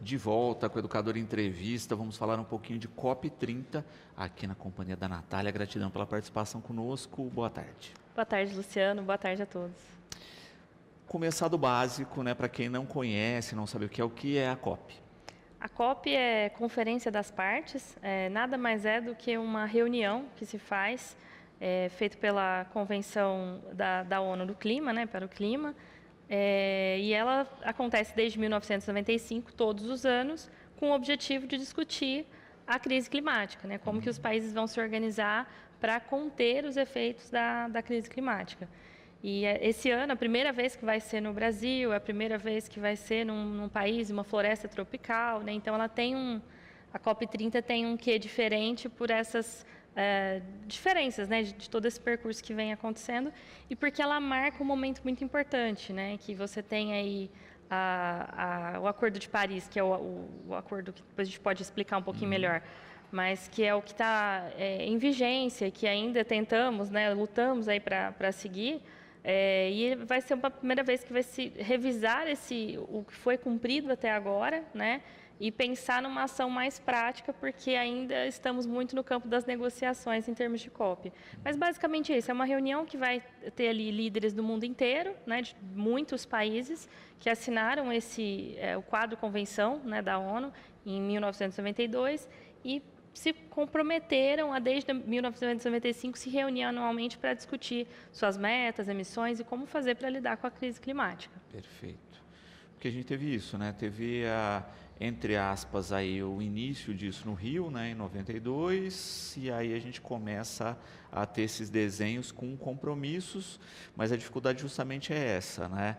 de volta com o Educador Entrevista. Vamos falar um pouquinho de COP30 aqui na companhia da Natália. Gratidão pela participação conosco. Boa tarde. Boa tarde, Luciano. Boa tarde a todos. Começar do básico, né, para quem não conhece, não sabe o que é a COP. A COP é Conferência das Partes, nada mais é do que uma reunião que se faz, feita pela Convenção da ONU do Clima, né, para o Clima, e ela acontece desde 1995, todos os anos, com o objetivo de discutir a crise climática, né, como que os países vão se organizar para conter os efeitos da crise climática. E esse ano, a primeira vez que vai ser no Brasil, é a primeira vez que vai ser num país, uma floresta tropical, né? Então, ela tem a COP30 tem um quê diferente por essas diferenças, né, de todo esse percurso que vem acontecendo, e porque ela marca um momento muito importante, né, que você tem aí o Acordo de Paris, que é o acordo que depois a gente pode explicar um pouquinho melhor, mas que é o que está em vigência, que ainda tentamos, né, lutamos aí para seguir. E vai ser a primeira vez que vai se revisar o que foi cumprido até agora, né, e pensar numa ação mais prática, porque ainda estamos muito no campo das negociações em termos de COP. Mas basicamente isso, é uma reunião que vai ter ali líderes do mundo inteiro, né, de muitos países que assinaram o quadro convenção, né, da ONU em 1992 e se comprometeram a, desde 1995, se reunir anualmente para discutir suas metas, emissões e como fazer para lidar com a crise climática. Perfeito. Porque a gente teve isso, né? Teve, entre aspas, aí, o início disso no Rio, né, em 92, e aí a gente começa a ter esses desenhos com compromissos, mas a dificuldade justamente é essa, né?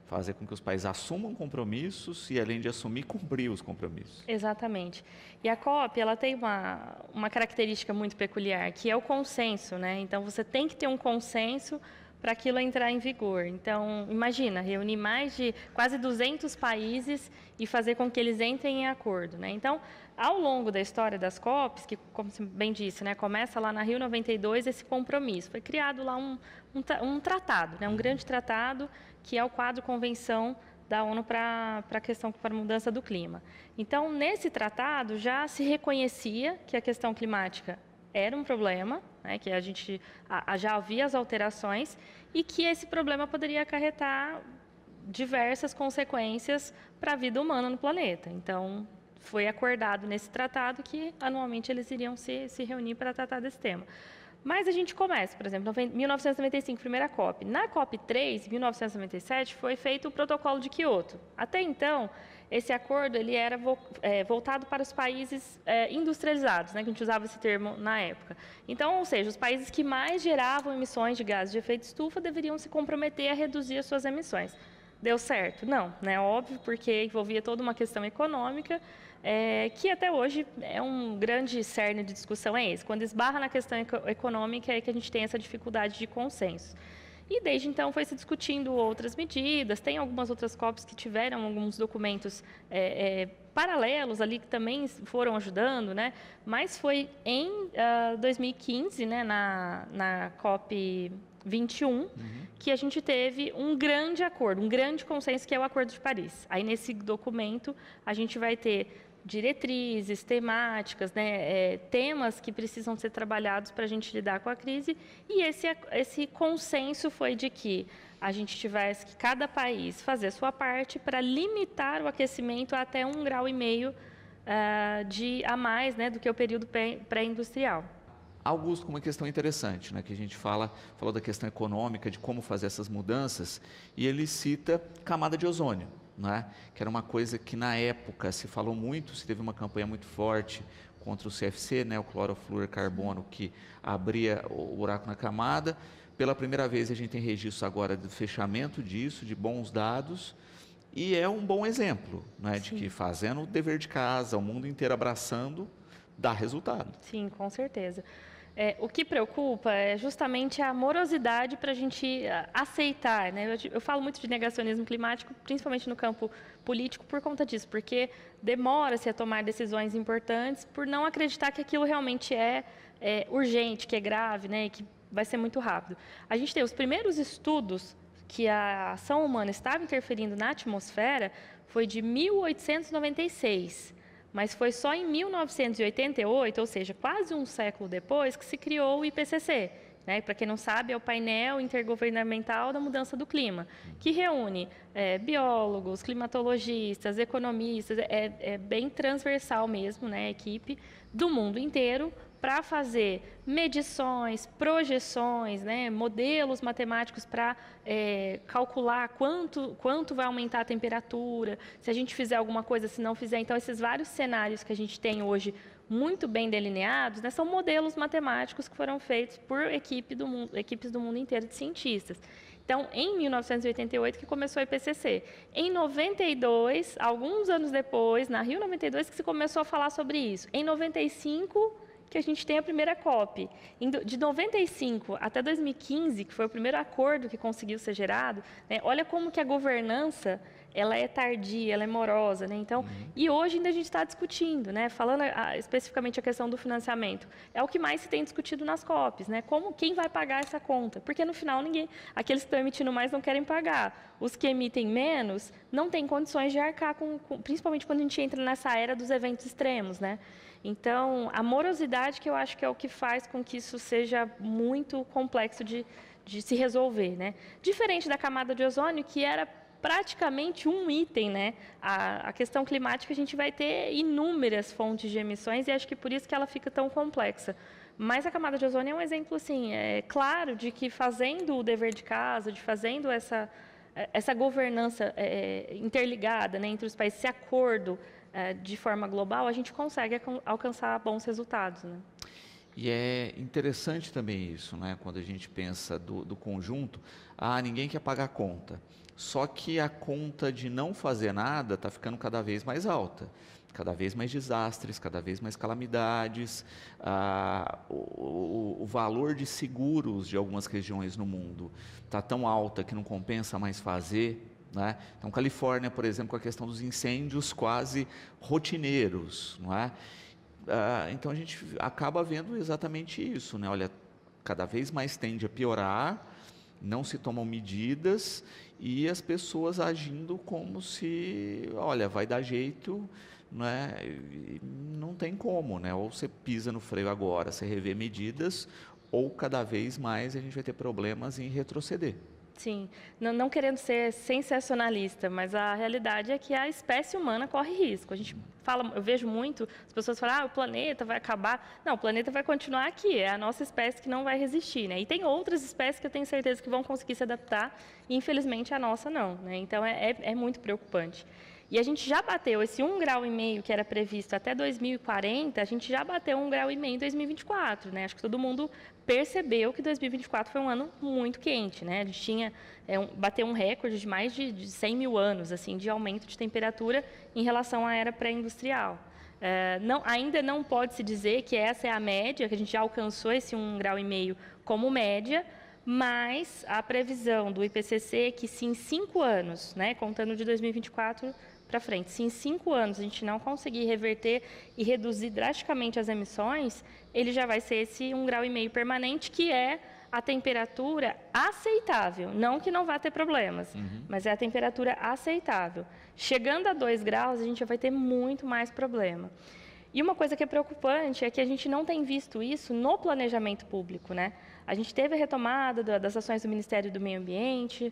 Fazer com que os países assumam compromissos e, além de assumir, cumprir os compromissos. Exatamente. E a COP, ela tem uma característica muito peculiar, que é o consenso, né? Então, você tem que ter um consenso para aquilo entrar em vigor. Então, imagina, reunir mais de quase 200 países e fazer com que eles entrem em acordo, né? Então, ao longo da história das COPs, que, como você bem disse, né, começa lá na Rio 92 esse compromisso. Foi criado lá um tratado, né, um grande tratado, que é o quadro convenção da ONU para a mudança do clima. Então, nesse tratado já se reconhecia que a questão climática era um problema, né, que a gente já havia as alterações e que esse problema poderia acarretar diversas consequências para a vida humana no planeta. Então, foi acordado nesse tratado que anualmente eles iriam se reunir para tratar desse tema. Mas a gente começa, por exemplo, em 1995, primeira COP. Na COP3, em 1997, foi feito o Protocolo de Quioto. Até então, esse acordo ele era voltado para os países industrializados, né, que a gente usava esse termo na época. Então, ou seja, os países que mais geravam emissões de gases de efeito estufa deveriam se comprometer a reduzir as suas emissões. Deu certo? Não, né? Óbvio, porque envolvia toda uma questão econômica, que até hoje é um grande cerne de discussão, é esse. Quando esbarra na questão econômica é que a gente tem essa dificuldade de consenso. E desde então foi se discutindo outras medidas, tem algumas outras COPs que tiveram alguns documentos paralelos ali que também foram ajudando, né? Mas foi em 2015, né, na COP 21, que a gente teve um grande acordo, um grande consenso, que é o Acordo de Paris. Aí, nesse documento, a gente vai ter diretrizes, temáticas, né, temas que precisam ser trabalhados para a gente lidar com a crise, e esse consenso foi de que a gente tivesse que cada país fazer a sua parte para limitar o aquecimento a até 1,5 grau a mais, né, do que o período pré-industrial. Augusto, uma questão interessante, né, que a gente falou da questão econômica, de como fazer essas mudanças, e ele cita camada de ozônio, né, que era uma coisa que na época se falou muito, se teve uma campanha muito forte contra o CFC, né, o clorofluorcarbono, que abria o buraco na camada. Pela primeira vez a gente tem registro agora do fechamento disso, de bons dados, e é um bom exemplo, né, de que fazendo o dever de casa, o mundo inteiro abraçando, dá resultado. Sim, com certeza. O que preocupa é justamente a morosidade para a gente aceitar, né? Eu falo muito de negacionismo climático, principalmente no campo político, por conta disso, porque demora-se a tomar decisões importantes por não acreditar que aquilo realmente é urgente, que é grave, né? E que vai ser muito rápido. A gente tem os primeiros estudos que a ação humana estava interferindo na atmosfera foi de 1896, mas foi só em 1988, ou seja, quase um século depois, que se criou o IPCC. Né? Para quem não sabe, é o painel intergovernamental da mudança do clima, que reúne biólogos, climatologistas, economistas, é bem transversal mesmo, né? A equipe do mundo inteiro, para fazer medições, projeções, né, modelos matemáticos para calcular quanto vai aumentar a temperatura, se a gente fizer alguma coisa, se não fizer. Então, esses vários cenários que a gente tem hoje muito bem delineados, né, são modelos matemáticos que foram feitos por equipes do mundo inteiro de cientistas. Então, em 1988 que começou o IPCC. Em 92, alguns anos depois, na Rio 92, que se começou a falar sobre isso. Em 95, que a gente tem a primeira COP. De 95 até 2015, que foi o primeiro acordo que conseguiu ser gerado, né, olha como que a governança ela é tardia, ela é morosa, né? Então, e hoje ainda a gente está discutindo, né? Falando especificamente a questão do financiamento, é o que mais se tem discutido nas COPs, né? Quem vai pagar essa conta? Porque no final aqueles que estão emitindo mais não querem pagar, os que emitem menos não têm condições de arcar principalmente quando a gente entra nessa era dos eventos extremos, né? Então, a morosidade que eu acho que é o que faz com que isso seja muito complexo de se resolver, né? Diferente da camada de ozônio, que era praticamente um item, né? A questão climática, a gente vai ter inúmeras fontes de emissões e acho que por isso que ela fica tão complexa. Mas a camada de ozônio é um exemplo, assim, claro, de que fazendo o dever de casa, de fazendo essa governança interligada, né, entre os países, esse acordo de forma global, a gente consegue alcançar bons resultados, né? E é interessante também isso, né? Quando a gente pensa do conjunto, ninguém quer pagar a conta. Só que a conta de não fazer nada está ficando cada vez mais alta. Cada vez mais desastres, cada vez mais calamidades. O valor de seguros de algumas regiões no mundo está tão alta que não compensa mais fazer. Né? Então, Califórnia, por exemplo, com a questão dos incêndios quase rotineiros. Não é? Então, a gente acaba vendo exatamente isso. Né? Olha, cada vez mais tende a piorar, não se tomam medidas e as pessoas agindo como se, olha, vai dar jeito, né? Não tem como, né? Ou você pisa no freio agora, você revê medidas, ou cada vez mais a gente vai ter problemas em retroceder. Sim, não querendo ser sensacionalista, mas a realidade é que a espécie humana corre risco. A gente fala, eu vejo muito, as pessoas falam, o planeta vai acabar. Não, o planeta vai continuar aqui, é a nossa espécie que não vai resistir, né? E tem outras espécies que eu tenho certeza que vão conseguir se adaptar, e infelizmente a nossa não, né? Então é muito preocupante. E a gente já bateu esse 1,5 grau que era previsto até 2040, a gente já bateu 1,5 grau em 2024, né? Acho que todo mundo percebeu que 2024 foi um ano muito quente, né? A gente bateu um recorde de mais de 100 mil anos, assim, de aumento de temperatura em relação à era pré-industrial. Ainda não pode se dizer que essa é a média, que a gente já alcançou esse 1,5 grau como média, mas a previsão do IPCC é que se em 5 anos, né, contando de 2024 para frente, se em 5 anos a gente não conseguir reverter e reduzir drasticamente as emissões, ele já vai ser esse 1,5 grau permanente, que é a temperatura aceitável. Não que não vá ter problemas, mas é a temperatura aceitável. Chegando a 2 graus, a gente já vai ter muito mais problema. E uma coisa que é preocupante é que a gente não tem visto isso no planejamento público, né? A gente teve a retomada das ações do Ministério do Meio Ambiente,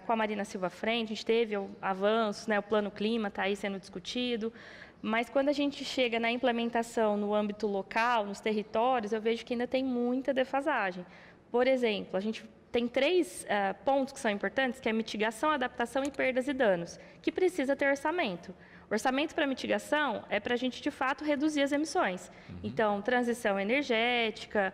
com a Marina Silva à frente, a gente teve avanços, né? O Plano Clima está aí sendo discutido, mas quando a gente chega na implementação no âmbito local, nos territórios, eu vejo que ainda tem muita defasagem. Por exemplo, a gente tem 3 pontos que são importantes, que é mitigação, adaptação e perdas e danos, que precisa ter orçamento. Orçamento para mitigação é para a gente, de fato, reduzir as emissões. Então, transição energética,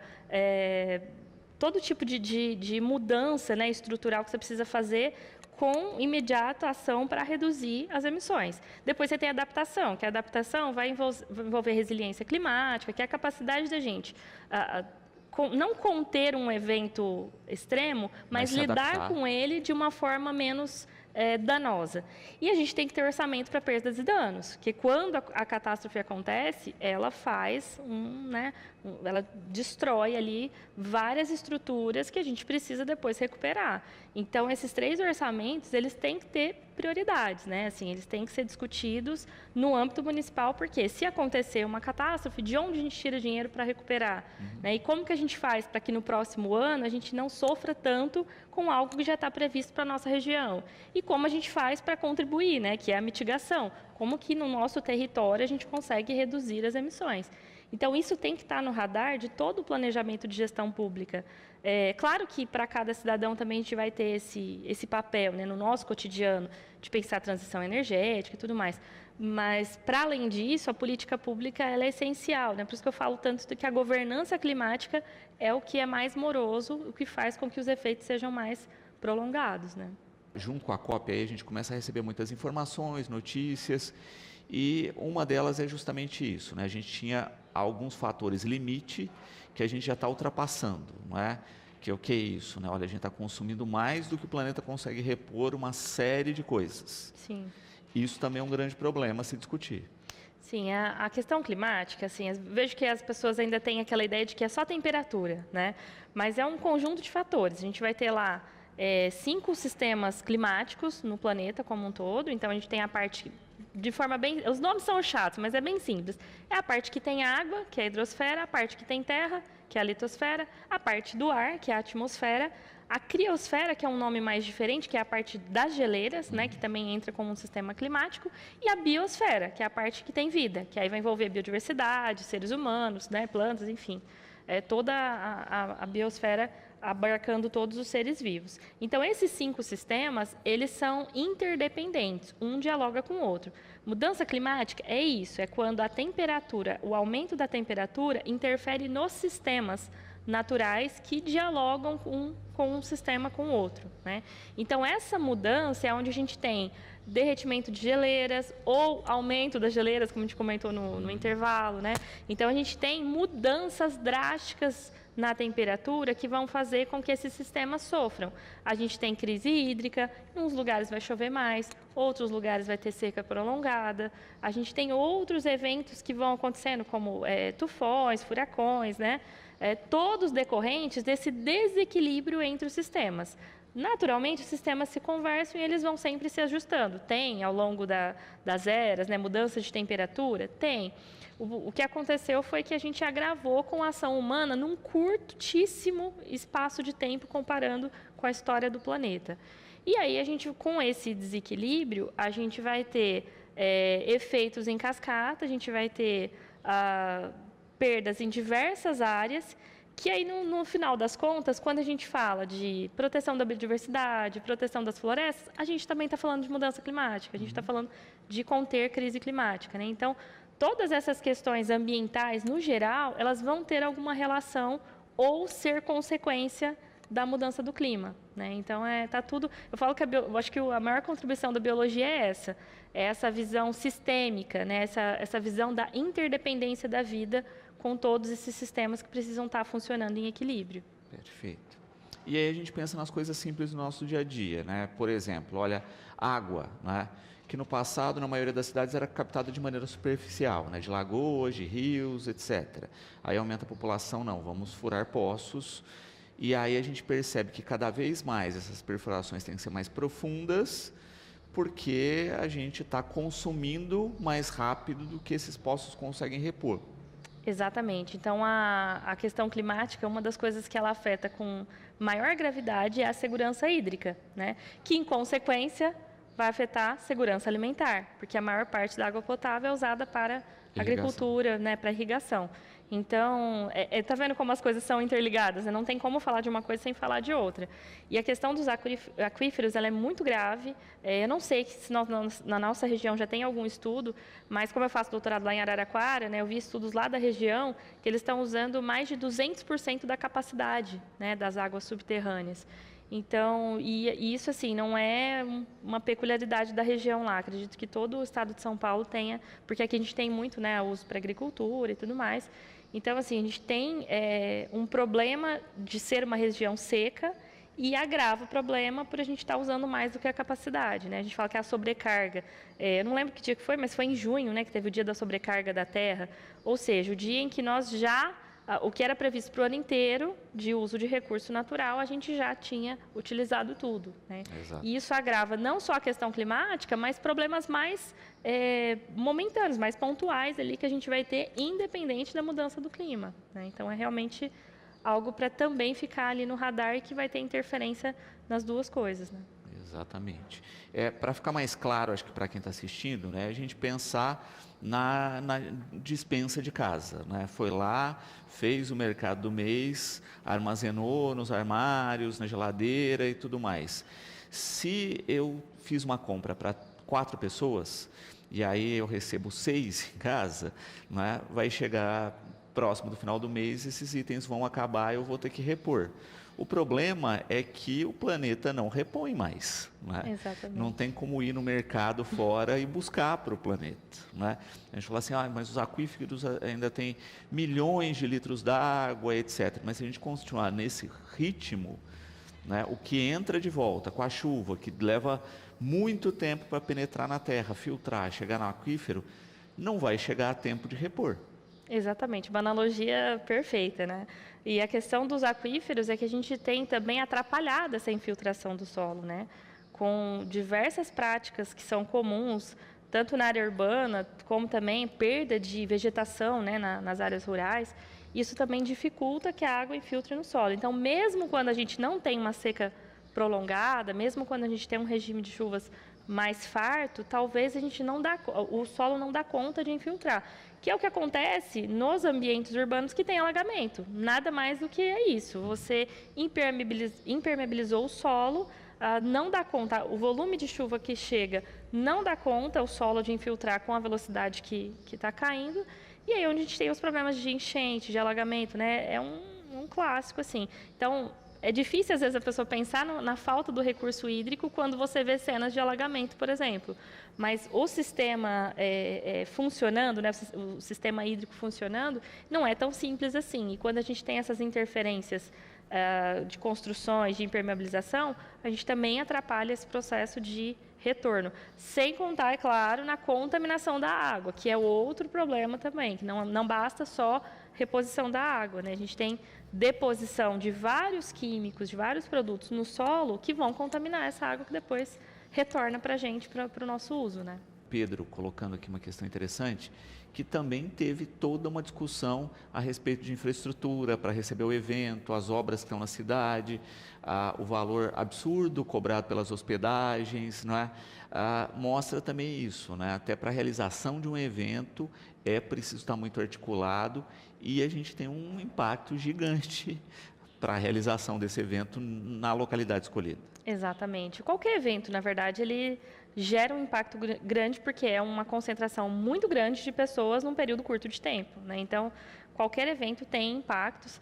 todo tipo de mudança, né, estrutural que você precisa fazer com imediata ação para reduzir as emissões. Depois você tem a adaptação, que a adaptação vai envolver resiliência climática, que é a capacidade da gente não conter um evento extremo, mas lidar com ele de uma forma menos danosa. E a gente tem que ter orçamento para perdas e danos, que quando a catástrofe acontece, ela faz ela destrói ali várias estruturas que a gente precisa depois recuperar. Então, esses 3 orçamentos, eles têm que ter prioridades, né? Assim, eles têm que ser discutidos no âmbito municipal, porque se acontecer uma catástrofe, de onde a gente tira dinheiro para recuperar? Né? E como que a gente faz para que no próximo ano a gente não sofra tanto com algo que já está previsto para a nossa região? E como a gente faz para contribuir, né? Que é a mitigação. Como que no nosso território a gente consegue reduzir as emissões? Então, isso tem que estar no radar de todo o planejamento de gestão pública. Claro que para cada cidadão também a gente vai ter esse papel, né, no nosso cotidiano, de pensar a transição energética e tudo mais. Mas, para além disso, a política pública ela é essencial. Né? Por isso que eu falo tanto do que a governança climática é o que é mais moroso, o que faz com que os efeitos sejam mais prolongados. Né? Junto com a COP, aí a gente começa a receber muitas informações, notícias, e uma delas é justamente isso, né? A gente tinha alguns fatores limite que a gente já está ultrapassando, não é? Que é o que é isso, né? Olha, a gente está consumindo mais do que o planeta consegue repor uma série de coisas. Sim. Isso também é um grande problema a se discutir. Sim, a questão climática, assim, vejo que as pessoas ainda têm aquela ideia de que é só temperatura, né? Mas é um conjunto de fatores. A gente vai ter lá 5 sistemas climáticos no planeta como um todo. Então, a gente tem a parte, de forma bem... Os nomes são chatos, mas é bem simples. É a parte que tem água, que é a hidrosfera, a parte que tem terra, que é a litosfera, a parte do ar, que é a atmosfera, a criosfera, que é um nome mais diferente, que é a parte das geleiras, né, que também entra como um sistema climático, e a biosfera, que é a parte que tem vida, que aí vai envolver biodiversidade, seres humanos, né, plantas, enfim. Toda a biosfera abarcando todos os seres vivos. Então, esses 5 sistemas, eles são interdependentes, um dialoga com o outro. Mudança climática é isso, é quando a temperatura, o aumento da temperatura interfere nos sistemas naturais que dialogam com um sistema com o outro. Né? Então, essa mudança é onde a gente tem derretimento de geleiras ou aumento das geleiras, como a gente comentou no intervalo. Né? Então, a gente tem mudanças drásticas na temperatura que vão fazer com que esses sistemas sofram. A gente tem crise hídrica, em uns lugares vai chover mais, outros lugares vai ter seca prolongada. A gente tem outros eventos que vão acontecendo, como tufões, furacões, né? Todos decorrentes desse desequilíbrio entre os sistemas. Naturalmente, os sistemas se conversam e eles vão sempre se ajustando. Tem, ao longo das eras, né, mudanças de temperatura? Tem. O que aconteceu foi que a gente agravou com a ação humana num curtíssimo espaço de tempo, comparando com a história do planeta. E aí, com esse desequilíbrio, a gente vai ter efeitos em cascata, a gente vai ter perdas em diversas áreas, que aí, no final das contas, quando a gente fala de proteção da biodiversidade, proteção das florestas, a gente também está falando de mudança climática, a gente está falando de conter crise climática. Né? Então, todas essas questões ambientais, no geral, elas vão ter alguma relação ou ser consequência da mudança do clima. Né? Então, tá tudo... Eu falo que eu acho que a maior contribuição da biologia é essa visão sistêmica, né? essa visão da interdependência da vida com todos esses sistemas que precisam estar funcionando em equilíbrio. Perfeito. E aí a gente pensa nas coisas simples do nosso dia a dia, né? Por exemplo, olha, água, né? Que no passado, na maioria das cidades, era captada de maneira superficial, né? De lagoas, de rios, etc. Aí aumenta a população, não, vamos furar poços, e aí a gente percebe que cada vez mais essas perfurações têm que ser mais profundas, porque a gente está consumindo mais rápido do que esses poços conseguem repor. Exatamente. Então, a questão climática, uma das coisas que ela afeta com maior gravidade é a segurança hídrica, né? Que, em consequência, vai afetar a segurança alimentar, porque a maior parte da água potável é usada para agricultura, né, para irrigação. Então, tá vendo como as coisas são interligadas? Né? Não tem como falar de uma coisa sem falar de outra. E a questão dos aquíferos, ela é muito grave. Eu não sei se na nossa região já tem algum estudo, mas como eu faço doutorado lá em Araraquara, né, eu vi estudos lá da região que eles estão usando mais de 200% da capacidade, né, das águas subterrâneas. Então, e isso assim, não é uma peculiaridade da região lá. Acredito que todo o estado de São Paulo tenha, porque aqui a gente tem muito, né, uso para agricultura e tudo mais. Então, assim, a gente tem um problema de ser uma região seca e agrava o problema por a gente estar usando mais do que a capacidade, né? A gente fala que é a sobrecarga. Eu não lembro que dia que foi, mas foi em junho, né, que teve o dia da sobrecarga da Terra. Ou seja, o dia em que nós já o que era previsto para o ano inteiro de uso de recurso natural, a gente já tinha utilizado tudo, né? E isso agrava não só a questão climática, mas problemas mais momentâneos, mais pontuais ali que a gente vai ter independente da mudança do clima, né? Então, é realmente algo para também ficar ali no radar e que vai ter interferência nas duas coisas, né? Exatamente. Para ficar mais claro, acho que para quem está assistindo, né, a gente pensar na despensa de casa, né? Foi lá, fez o mercado do mês, armazenou nos armários, na geladeira e tudo mais. Se eu fiz uma compra para 4 pessoas, e aí eu recebo 6 em casa, né, vai chegar próximo do final do mês, esses itens vão acabar e eu vou ter que repor. O problema é que o planeta não repõe mais, né? Exatamente. Não tem como ir no mercado fora e buscar para o planeta, né? A gente fala assim, mas os aquíferos ainda têm milhões de litros d'água, etc. Mas se a gente continuar nesse ritmo, né, o que entra de volta com a chuva, que leva muito tempo para penetrar na terra, filtrar, chegar no aquífero, não vai chegar a tempo de repor. Exatamente, uma analogia perfeita, né? E a questão dos aquíferos é que a gente tem também atrapalhado essa infiltração do solo, né? Com diversas práticas que são comuns, tanto na área urbana, como também perda de vegetação, né, nas áreas rurais. Isso também dificulta que a água infiltre no solo. Então, mesmo quando a gente não tem uma seca prolongada, mesmo quando a gente tem um regime de chuvas mais farto, talvez a gente o solo não dá conta de infiltrar. Que é o que acontece nos ambientes urbanos que tem alagamento. Nada mais do que é isso. Você impermeabilizou o solo, não dá conta, o volume de chuva que chega não dá conta o solo de infiltrar com a velocidade que está caindo. E aí onde a gente tem os problemas de enchente, de alagamento, né? É um clássico, assim. Então, é difícil, às vezes, a pessoa pensar na falta do recurso hídrico quando você vê cenas de alagamento, por exemplo. Mas o sistema funcionando, né, o sistema hídrico funcionando, não é tão simples assim. E quando a gente tem essas interferências de construções, de impermeabilização, a gente também atrapalha esse processo de retorno. Sem contar, é claro, na contaminação da água, que é outro problema também, que não basta só reposição da água, né? A gente tem deposição de vários químicos, de vários produtos no solo que vão contaminar essa água que depois retorna para a gente, para o nosso uso, né? Pedro, colocando aqui uma questão interessante, que também teve toda uma discussão a respeito de infraestrutura para receber o evento, as obras que estão na cidade, o valor absurdo cobrado pelas hospedagens, não é? Mostra também isso, né? Até para a realização de um evento é preciso estar muito articulado e a gente tem um impacto gigante para a realização desse evento na localidade escolhida. Exatamente. Qualquer evento, na verdade, ele gera um impacto grande porque é uma concentração muito grande de pessoas num período curto de tempo, né? Então, qualquer evento tem impactos.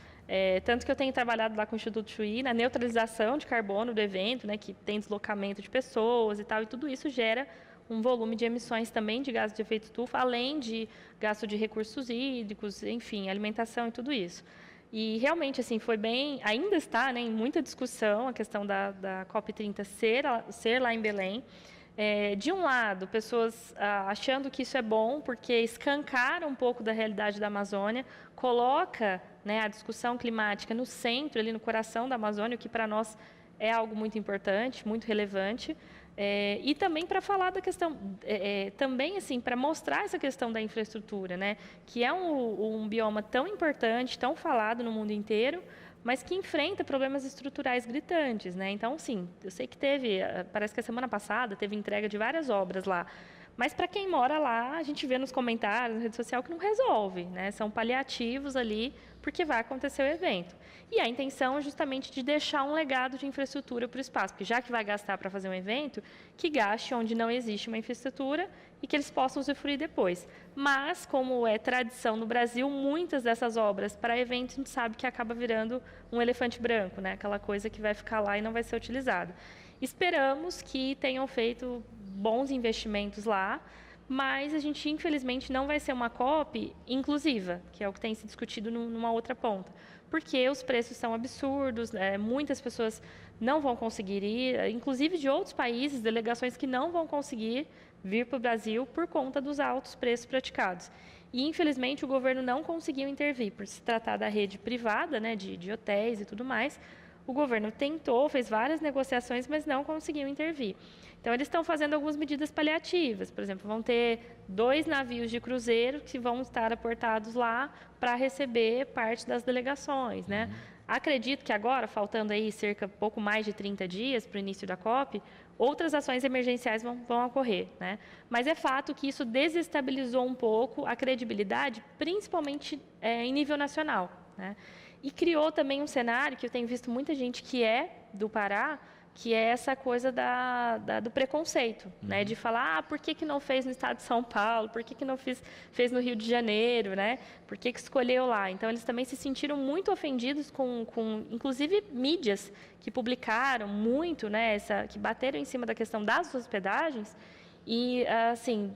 Tanto que eu tenho trabalhado lá com o Instituto Chuí na neutralização de carbono do evento, né, que tem deslocamento de pessoas e tal, e tudo isso gera um volume de emissões também de gases de efeito estufa, além de gasto de recursos hídricos, enfim, alimentação e tudo isso. E realmente, assim, foi bem, ainda está, né, em muita discussão a questão da COP30 ser lá em Belém. De um lado, pessoas achando que isso é bom, porque escancara um pouco da realidade da Amazônia, coloca, né, a discussão climática no centro, ali no coração da Amazônia, o que para nós é algo muito importante, muito relevante. E também para falar da questão, também assim, para mostrar essa questão da infraestrutura, né, que é um bioma tão importante, tão falado no mundo inteiro, mas que enfrenta problemas estruturais gritantes, né? Então, sim, eu sei que parece que a semana passada teve entrega de várias obras lá, mas para quem mora lá, a gente vê nos comentários, na rede social, que não resolve, né? São paliativos ali, porque vai acontecer o evento. E a intenção é justamente de deixar um legado de infraestrutura para o espaço, porque já que vai gastar para fazer um evento, que gaste onde não existe uma infraestrutura e que eles possam usufruir depois. Mas, como é tradição no Brasil, muitas dessas obras para eventos a gente sabe que acaba virando um elefante branco, né? Aquela coisa que vai ficar lá e não vai ser utilizada. Esperamos que tenham feito bons investimentos lá, mas a gente, infelizmente, não vai ser uma COP inclusiva, que é o que tem se discutido numa outra ponta, porque os preços são absurdos, né? Muitas pessoas não vão conseguir ir, inclusive de outros países, delegações que não vão conseguir vir para o Brasil por conta dos altos preços praticados. e, infelizmente, o governo não conseguiu intervir, por se tratar da rede privada, né, de hotéis e tudo mais. O governo tentou, fez várias negociações, mas não conseguiu intervir. Então, eles estão fazendo algumas medidas paliativas. Por exemplo, vão ter 2 navios de cruzeiro que vão estar aportados lá para receber parte das delegações, né? Acredito que agora, faltando aí pouco mais de 30 dias para o início da COP, outras ações emergenciais vão ocorrer, né? Mas é fato que isso desestabilizou um pouco a credibilidade, principalmente em nível nacional, né? E criou também um cenário que eu tenho visto muita gente que é do Pará, que é essa coisa do preconceito, né? De falar, por que não fez no estado de São Paulo? Por que não fez no Rio de Janeiro, né? Por que escolheu lá? Então, eles também se sentiram muito ofendidos com inclusive, mídias que publicaram muito, né? Que bateram em cima da questão das hospedagens e, assim,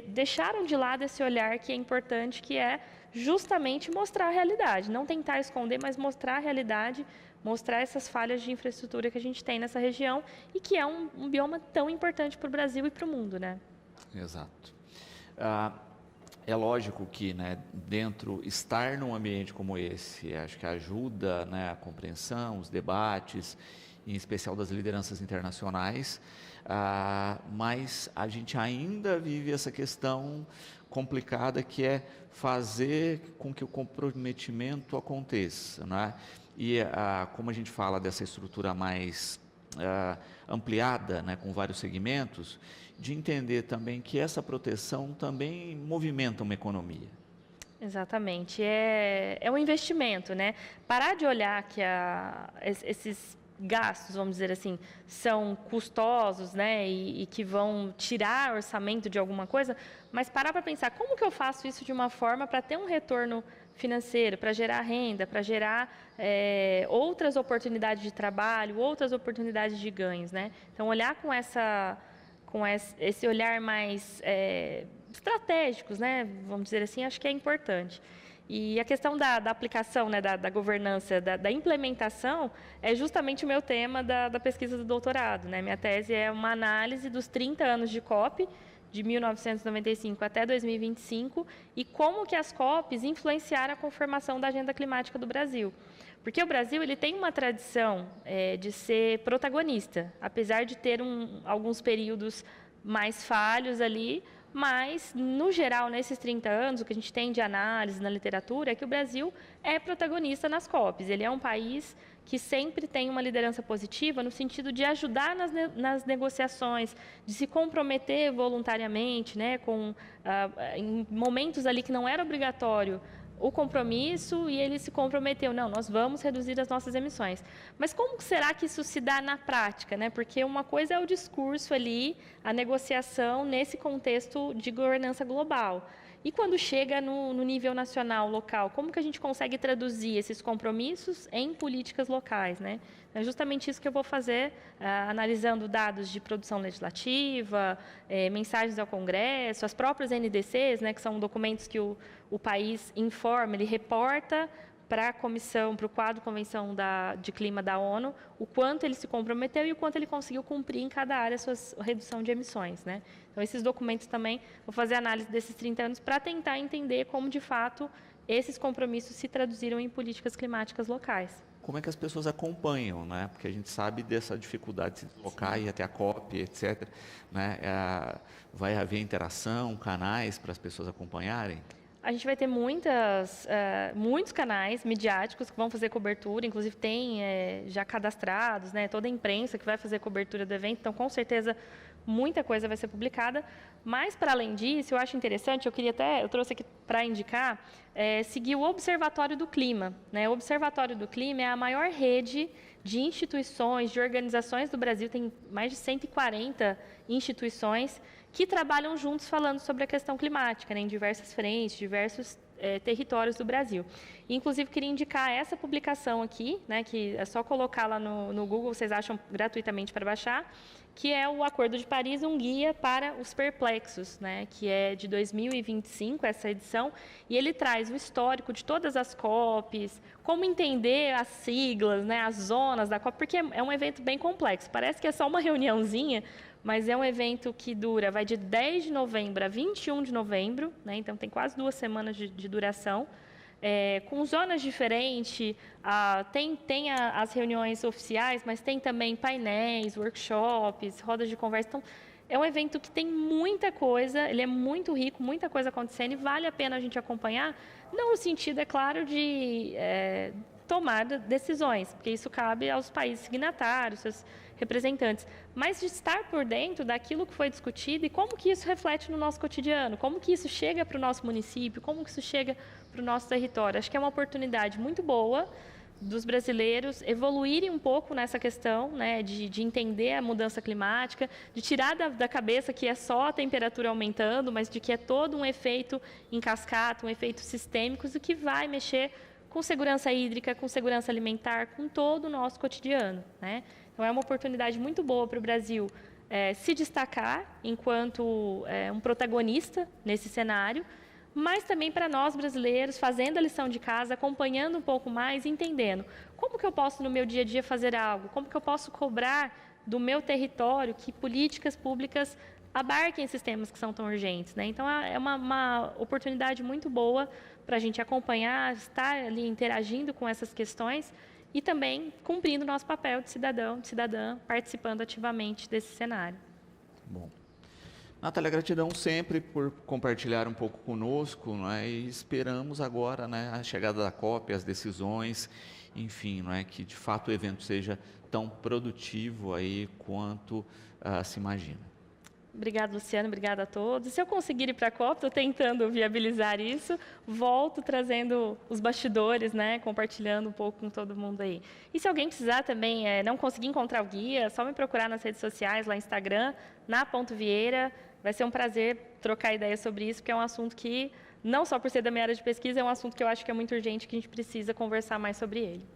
deixaram de lado esse olhar que é importante, que é justamente mostrar a realidade. Não tentar esconder, mas mostrar a realidade, mostrar essas falhas de infraestrutura que a gente tem nessa região e que é um bioma tão importante para o Brasil e para o mundo, né? Exato. É lógico que, né, estar num ambiente como esse, acho que ajuda, né, a compreensão, os debates, em especial das lideranças internacionais, mas a gente ainda vive essa questão complicada que é fazer com que o comprometimento aconteça, né? E como a gente fala dessa estrutura mais ampliada, né, com vários segmentos, de entender também que essa proteção também movimenta uma economia. Exatamente, é um investimento, né? Parar de olhar que esses gastos, vamos dizer assim, são custosos, né, e que vão tirar orçamento de alguma coisa, mas parar para pensar como que eu faço isso de uma forma para ter um retorno financeiro, para gerar renda, para gerar outras oportunidades de trabalho, outras oportunidades de ganhos, né? Então, olhar com esse olhar mais estratégicos, né, vamos dizer assim, acho que é importante. E a questão da aplicação, né, da governança, da implementação, é justamente o meu tema da pesquisa do doutorado, né? Minha tese é uma análise dos 30 anos de COP, de 1995 até 2025, e como que as COPs influenciaram a conformação da agenda climática do Brasil. Porque o Brasil ele tem uma tradição de ser protagonista, apesar de ter alguns períodos mais falhos ali, mas, no geral, nesses 30 anos, o que a gente tem de análise na literatura é que o Brasil é protagonista nas COPs. Ele é um país que sempre tem uma liderança positiva no sentido de ajudar nas negociações, de se comprometer voluntariamente, né, em momentos ali que não era obrigatório o compromisso, e ele se comprometeu, não, nós vamos reduzir as nossas emissões. Mas como será que isso se dá na prática, né? Porque uma coisa é o discurso ali, a negociação nesse contexto de governança global. E quando chega no nível nacional, local, como que a gente consegue traduzir esses compromissos em políticas locais, né? É justamente isso que eu vou fazer, analisando dados de produção legislativa, mensagens ao Congresso, as próprias NDCs, né, que são documentos que o país informa, ele reporta para a comissão, para o quadro Convenção de Clima da ONU, o quanto ele se comprometeu e o quanto ele conseguiu cumprir em cada área a sua redução de emissões, né? Então, esses documentos também, vou fazer análise desses 30 anos para tentar entender como, de fato, esses compromissos se traduziram em políticas climáticas locais. Como é que as pessoas acompanham, né? Porque a gente sabe dessa dificuldade de se deslocar e ir até a COP, etc. Né? Vai haver interação, canais para as pessoas acompanharem? A gente vai ter muitos canais midiáticos que vão fazer cobertura, inclusive tem já cadastrados, né, toda a imprensa que vai fazer cobertura do evento, então com certeza muita coisa vai ser publicada. Mas, para além disso, eu acho interessante, eu trouxe aqui para indicar, seguir o Observatório do Clima, né? O Observatório do Clima é a maior rede de instituições, de organizações do Brasil, tem mais de 140 instituições que trabalham juntos falando sobre a questão climática, né, em diversas frentes, diversos territórios do Brasil. E, inclusive, queria indicar essa publicação aqui, né, que é só colocar lá no Google, vocês acham gratuitamente para baixar, que é o Acordo de Paris, um guia para os perplexos, né, que é de 2025, essa edição, e ele traz o histórico de todas as COPs, como entender as siglas, né, as zonas da COP, porque é um evento bem complexo. Parece que é só uma reuniãozinha, mas é um evento que vai de 10 de novembro a 21 de novembro, né? Então tem quase 2 semanas de duração, com zonas diferentes, tem as reuniões oficiais, mas tem também painéis, workshops, rodas de conversa. Então, é um evento que tem muita coisa, ele é muito rico, muita coisa acontecendo e vale a pena a gente acompanhar, não no sentido, é claro, de tomar decisões, porque isso cabe aos países signatários, seus representantes, mas de estar por dentro daquilo que foi discutido e como que isso reflete no nosso cotidiano, como que isso chega para o nosso município, como que isso chega para o nosso território. Acho que é uma oportunidade muito boa dos brasileiros evoluírem um pouco nessa questão, né, de entender a mudança climática, de tirar da cabeça que é só a temperatura aumentando, mas de que é todo um efeito em cascata, um efeito sistêmico, e que vai mexer com segurança hídrica, com segurança alimentar, com todo o nosso cotidiano, né? Então, é uma oportunidade muito boa para o Brasil se destacar enquanto um protagonista nesse cenário, mas também para nós brasileiros, fazendo a lição de casa, acompanhando um pouco mais, entendendo como que eu posso no meu dia a dia fazer algo, como que eu posso cobrar do meu território que políticas públicas abarquem esses temas que são tão urgentes, né? Então, é uma oportunidade muito boa para a gente acompanhar, estar ali interagindo com essas questões e também cumprindo o nosso papel de cidadão, de cidadã, participando ativamente desse cenário. Bom. Natália, gratidão sempre por compartilhar um pouco conosco, não é? E esperamos agora, né, a chegada da COP, as decisões, enfim, não é, que de fato o evento seja tão produtivo aí quanto se imagina. Obrigada, Luciano, obrigada a todos. E se eu conseguir ir para a COP, estou tentando viabilizar isso, volto trazendo os bastidores, né, compartilhando um pouco com todo mundo aí. E se alguém precisar também, não conseguir encontrar o guia, é só me procurar nas redes sociais, lá no Instagram, na.vieira. Vai ser um prazer trocar ideias sobre isso, porque é um assunto que, não só por ser da minha área de pesquisa, é um assunto que eu acho que é muito urgente, que a gente precisa conversar mais sobre ele.